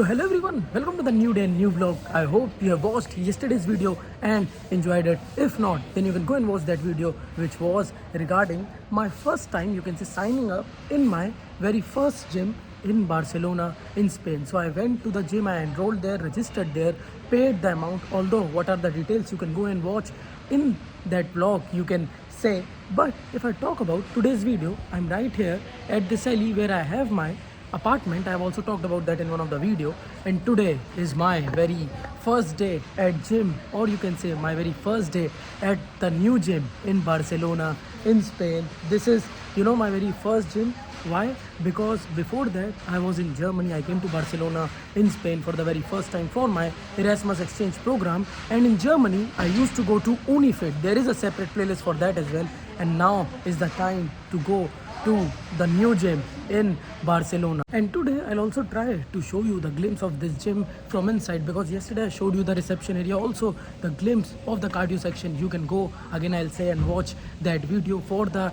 So hello everyone, welcome to the new day and new vlog. I hope you have watched yesterday's video and enjoyed it. If not, then you can go and watch that video, which was regarding my first time, you can say, signing up in my very first gym in Barcelona in Spain. So I went to the gym, I enrolled there, registered there, paid the amount. Although what are the details, you can go and watch in that vlog, you can say. But if I talk about today's video, I'm right here at this alley where I have my apartment. I've also talked about that in one of the video, and today is my very first day at gym, or you can say my very first day at the new gym in Barcelona in Spain. This is my very first gym. Why? Because before that I was in Germany. I came to Barcelona in Spain for the very first time for my Erasmus exchange program, and in Germany I used to go to Unifit. There is a separate playlist for that as well, and now is the time to go to the new gym in Barcelona. And today I'll also try to show you the glimpse of this gym from inside, because yesterday I showed you the reception area, also the glimpse of the cardio section. You can go again, I'll say, and watch that video for the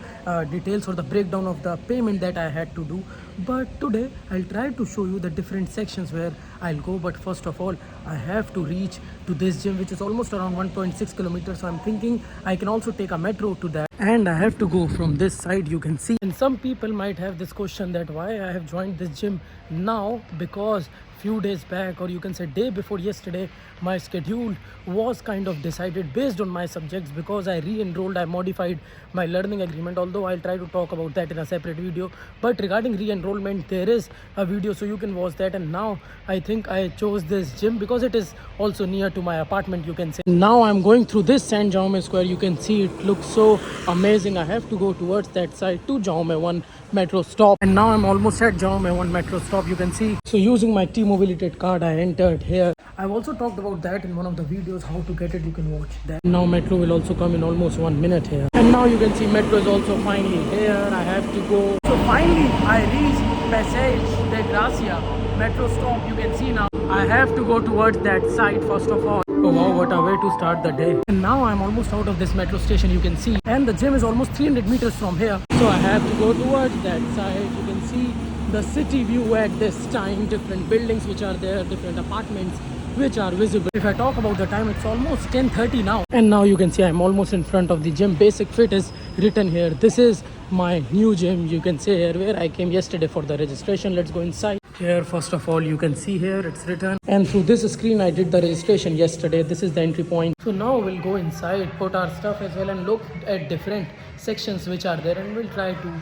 details or the breakdown of the payment that I had to do. But today I'll try to show you the different sections where I'll go. But first of all, I have to reach to this gym, which is almost around 1.6 kilometers. So I'm thinking I can also take a metro to that, and I have to go from this side, you can see. And some people might have this question that why I have joined this gym now, because few days back, or you can say day before yesterday, my schedule was kind of decided based on my subjects, because I re-enrolled, I modified my learning agreement, although I'll try to talk about that in a separate video. But regarding re-enrollment, there is a video, so you can watch that. And now I think I chose this gym because it is also near to my apartment, you can say. Now I'm going through this Saint Jaume Square. You can see it looks so amazing. I have to go towards that side to Jaume 1 metro stop, and now I'm almost at Jaume 1 metro stop, you can see. So using my T-Mobility card, I entered here. I've also talked about that in one of the videos, how to get it. You can watch that. Now metro will also come in almost 1 minute here, and now you can see metro is also finally here. I have to go. So finally I reached Passeig de Gracia metro stop. You can see now I have to go towards that side first of all. Oh wow, what a way to start the day. And now I'm almost out of this metro station, you can see, and the gym is almost 300 meters from here. So I have to go towards that side. You can see the city view at this time, different buildings which are there, different apartments which are visible. If I talk about the time, it's almost 10:30 now, and now you can see I'm almost in front of the gym. Basic Fit is written here. This is my new gym, you can say, here where I came yesterday for the registration. Let's go inside. Here first of all, you can see here it's written, and through this screen I did the registration yesterday. This is the entry point. So now we'll go inside, put our stuff as well, and look at different sections which are there, and we'll try to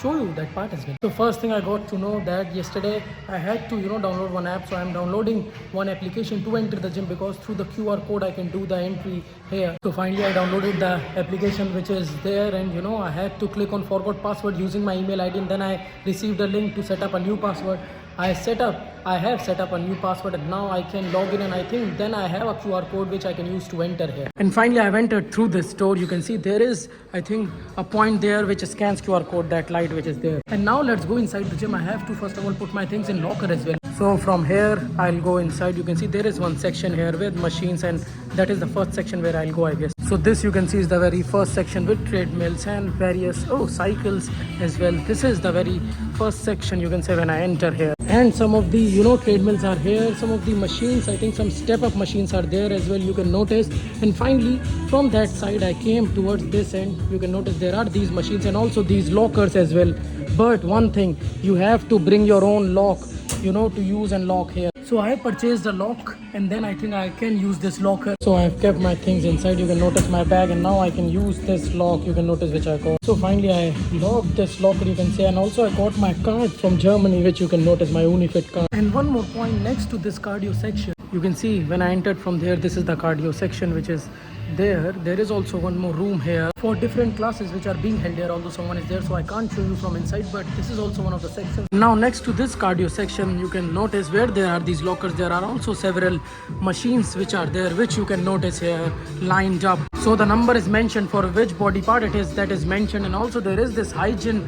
show you that part as well. So first thing I got to know that yesterday I had to download one app. So I'm downloading one application to enter the gym, because through the QR code I can do the entry here. So finally I downloaded the application which is there, and I had to click on forgot password using my email ID, and then I received a link to set up a new password. I have set up a new password, and now I can log in, and I think then I have a QR code which I can use to enter here. And finally I've entered through this store. You can see there is, I think, a point there which scans QR code, that light which is there. And now let's go inside the gym. I have to first of all put my things in locker as well. So from here I'll go inside. You can see there is one section here with machines, and that is the first section where I'll go, I guess. So this, you can see, is the very first section with treadmills and various cycles as well. This is the very first section, you can say, when I enter here. And some of the treadmills are here, some of the machines, I think some step up machines are there as well, you can notice. And finally from that side I came towards this end. You can notice there are these machines and also these lockers as well. But one thing, you have to bring your own lock to use and lock here. So I purchased a lock, and then I think I can use this locker. So I have kept my things inside. You can notice my bag, and now I can use this lock. You can notice which I got. So finally I locked this locker, you can say, and also I got my card from Germany, which you can notice, my Unifit card. And one more point, next to this cardio section, you can see when I entered from there, this is the cardio section which is there. There is also one more room here for different classes which are being held here, although someone is there, so I can't show you from inside, but this is also one of the sections. Now next to this cardio section, you can notice where there are these lockers, there are also several machines which are there, which you can notice here lined up. So the number is mentioned for which body part it is that is mentioned, and also there is this hygiene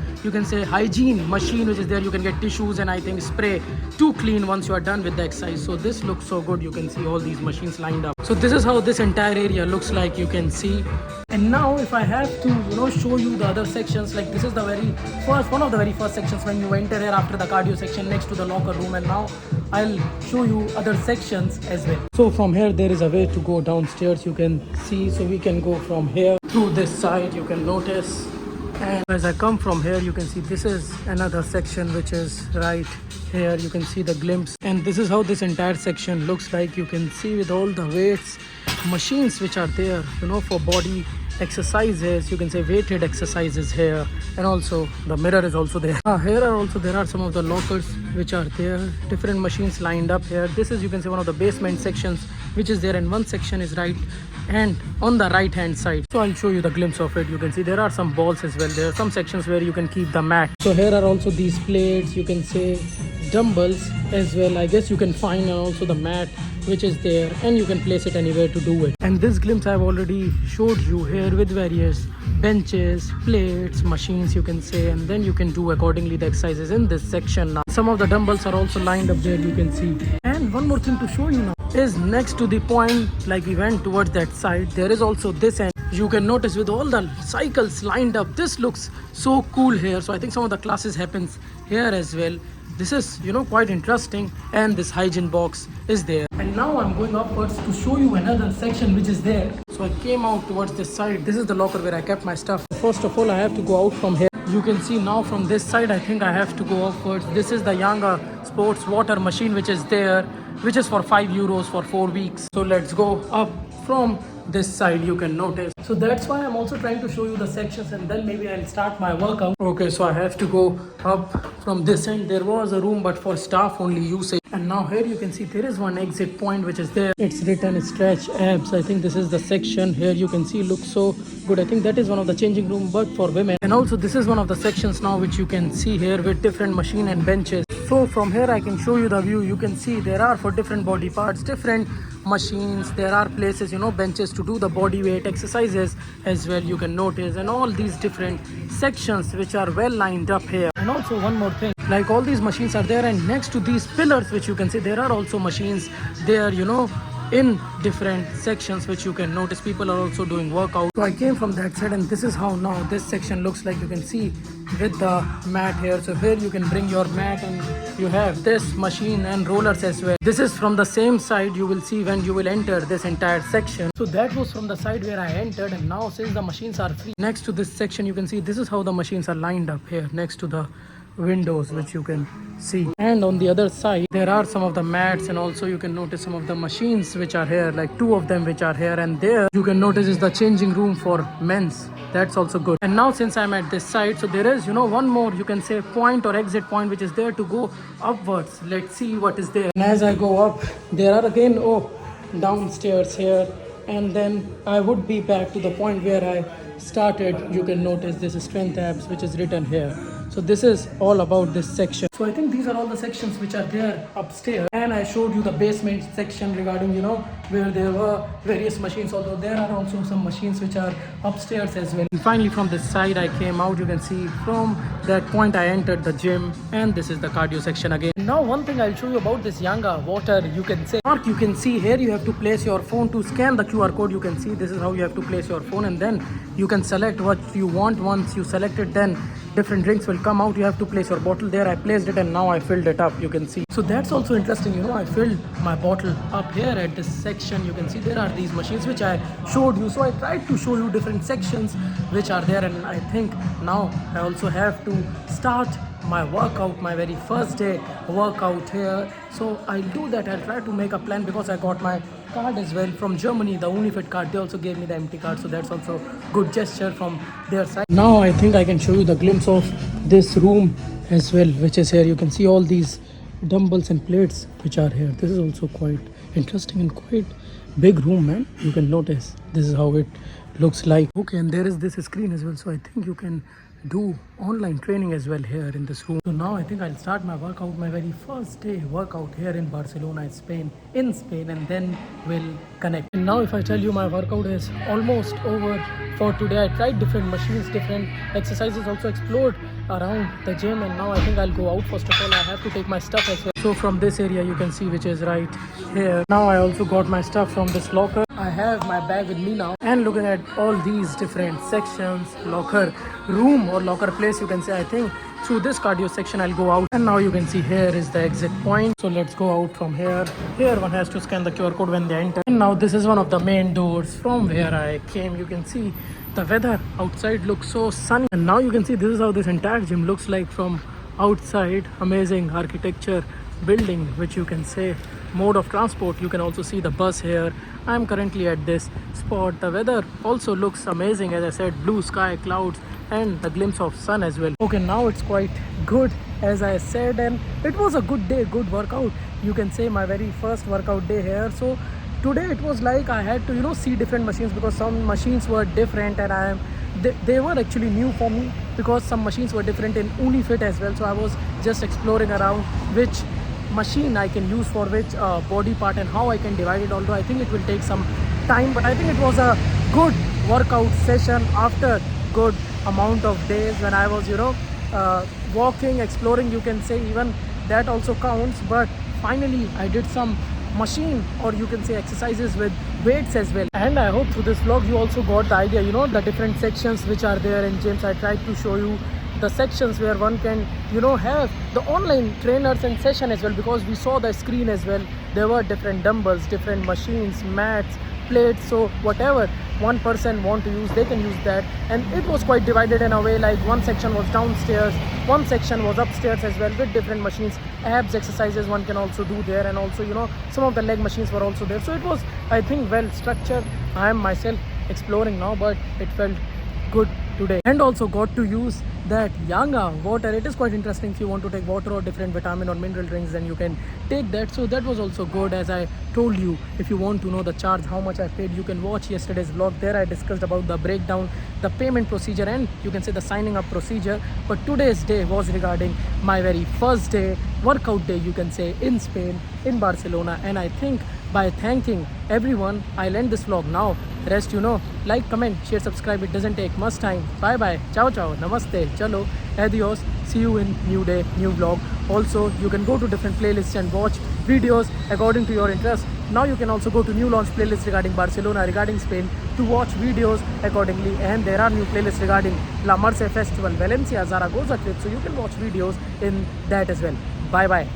machine which is there. You can get tissues and I think spray to clean once you are done with the exercise. So this looks so good. You can see all these machines lined up. So this is how this entire area looks like, you can see. And And now if I have to show you the other sections, like this is the one of the very first sections when you enter here after the cardio section next to the locker room, and now I'll show you other sections as well. So from here there is a way to go downstairs, you can see. So we can go from here through this side, you can notice. And as I come from here, you can see this is another section which is right here. You can see the glimpse, and this is how this entire section looks like. You can see with all the weights, machines which are there, for body exercises. You can say weighted exercises here, and also the mirror is also there. Here there are some of the lockers which are there, different machines lined up here. This is, you can say, one of the basement sections which is there, and one section is right and on the right hand side. So I'll show you the glimpse of it. You can see there are some balls as well. There are some sections where you can keep the mat. So here are also these plates, you can say dumbbells as well, I guess you can find, and also the mat which is there, and you can place it anywhere to do it. And this glimpse I've already showed you here with various benches, plates, machines, you can say, and then you can do accordingly the exercises in this section. Now some of the dumbbells are also lined up there, you can see. And one more thing to show you now is next to the point, like we went towards that side, there is also this end. You can notice with all the cycles lined up, this looks so cool here. So I think some of the classes happens here as well. This is quite interesting, and this hygiene box is there. And now I'm going upwards to show you another section which is there. So I came out towards this side. This is the locker where I kept my stuff. First of all, I have to go out from here. You can see now from this side, I think I have to go upwards. This is the Yanga sports water machine which is there, which is for €5 for 4 weeks. So let's go up from this side, you can notice. So that's why I'm also trying to show you the sections, and then maybe I'll start my workout. Okay, so I have to go up from this end. There was a room but for staff only usage. And now here you can see there is one exit point which is there. It's written stretch abs. I think this is the section. Here you can see looks so good. I think that is one of the changing room but for women. And also this is one of the sections now which you can see here with different machine and benches. So from here I can show you the view. You can see there are for different body parts, different machines. There are places, benches to do the body weight exercises as well, you can notice, and all these different sections which are well lined up here. And also one more thing, like all these machines are there, and next to these pillars which you can see, there are also machines there, in different sections which you can notice. People are also doing workout. So I came from that side, and this is how now this section looks like. You can see with the mat here. So here you can bring your mat, and you have this machine and rollers as well. This is from the same side you will see when you will enter this entire section. So that was from the side where I entered, and now since the machines are free, next to this section you can see this is how the machines are lined up here next to the windows which you can see. And on the other side there are some of the mats, and also you can notice some of the machines which are here, like 2 of them which are here. And there you can notice is the changing room for men's. That's also good. And now since I'm at this side, so there is one more, you can say, point or exit point which is there to go upwards. Let's see what is there. And as I go up, there are again downstairs here, and then I would be back to the point where I started. You can notice this is strength abs which is written here. So this is all about this section. So I think these are all the sections which are there upstairs, and I showed you the basement section regarding where there were various machines, although there are also some machines which are upstairs as well. And finally from this side I came out. You can see from that point I entered the gym, and this is the cardio section again. Now one thing I'll show you about this Yanga water, you can say park. You can see here you have to place your phone to scan the QR code. You can see this is how you have to place your phone, and then you can select what you want. Once you select it, then different drinks will come out. You have to place your bottle there. I placed it, and now I filled it up, you can see. So that's also interesting, I filled my bottle up here at this section. You can see there are these machines which I showed you. So I tried to show you different sections which are there, and I think now I also have to start my workout, my very first day workout here. So I'll do that. I'll try to make a plan, because I got my card as well from Germany, the Unifit card. They also gave me the empty card, so that's also good gesture from their side. Now I think I can show you the glimpse of this room as well, which is here. You can see all these dumbbells and plates which are here. This is also quite interesting and quite big room, man. You can notice this is how it looks like. Okay, and there is this screen as well, so I think you can do online training as well here in this room. So now I think I'll start my workout, my very first day workout here in Barcelona, Spain, and then we'll connect. And now if I tell you, my workout is almost over for today. I tried different machines, different exercises, also explored around the gym, and now I think I'll go out. First of all, I have to take my stuff as well. So from this area you can see, which is right here. Now I also got my stuff from this locker. I have my bag with me now and looking at all these different sections, locker room or locker place you can say. I think through this cardio section I'll go out, and now you can see here is the exit point. So let's go out from here. Here one has to scan the QR code when they enter. And now this is one of the main doors from where I came. You can see the weather outside looks so sunny, and now you can see this is how this entire gym looks like from outside. Amazing architecture, building, which you can say mode of transport. You can also see the bus here. I'm currently at this spot. The weather also looks amazing, as I said, blue sky, clouds, and a glimpse of sun as well. Okay, now it's quite good, as I said, and it was a good day, good workout. You can say my very first workout day here. So today it was like I had to see different machines, because some machines were different, and they were actually new for me, because some machines were different in Unifit as well. So I was just exploring around which machine I can use for which body part and how I can divide it. Although I think it will take some time, but I think it was a good workout session after good amount of days when I was walking, exploring, you can say. Even that also counts. But finally I did some machine, or you can say exercises with weights as well. And I hope through this vlog you also got the idea, the different sections which are there in gyms. I tried to show you the sections where one can have the online trainers and session as well, because we saw the screen as well. There were different dumbbells, different machines, mats, plates. So whatever one person want to use, they can use that. And it was quite divided in a way, like one section was downstairs, one section was upstairs as well, with different machines. Abs exercises one can also do there, and also some of the leg machines were also there. So it was, I think, well structured. I am myself exploring now, but it felt good today. And also got to use that Yanga water. It is quite interesting. If you want to take water or different vitamin or mineral drinks, then you can take that. So that was also good. As I told you, if you want to know the charge, how much I paid, you can watch yesterday's vlog. There I discussed about the breakdown, the payment procedure, and you can say the signing up procedure. But today's day was regarding my very first day, workout day, you can say, in Spain, in Barcelona. And I think by thanking everyone, I'll end this vlog now. Rest like, comment, share, subscribe. It doesn't take much time. Bye bye, ciao ciao, namaste, chalo, adios. See you in new day, new vlog. Also, you can go to different playlists and watch videos according to your interest. Now you can also go to new launch playlist regarding Barcelona, regarding Spain, to watch videos accordingly. And there are new playlists regarding La Merce Festival, Valencia, Zaragoza trip. So you can watch videos in that as well. Bye bye.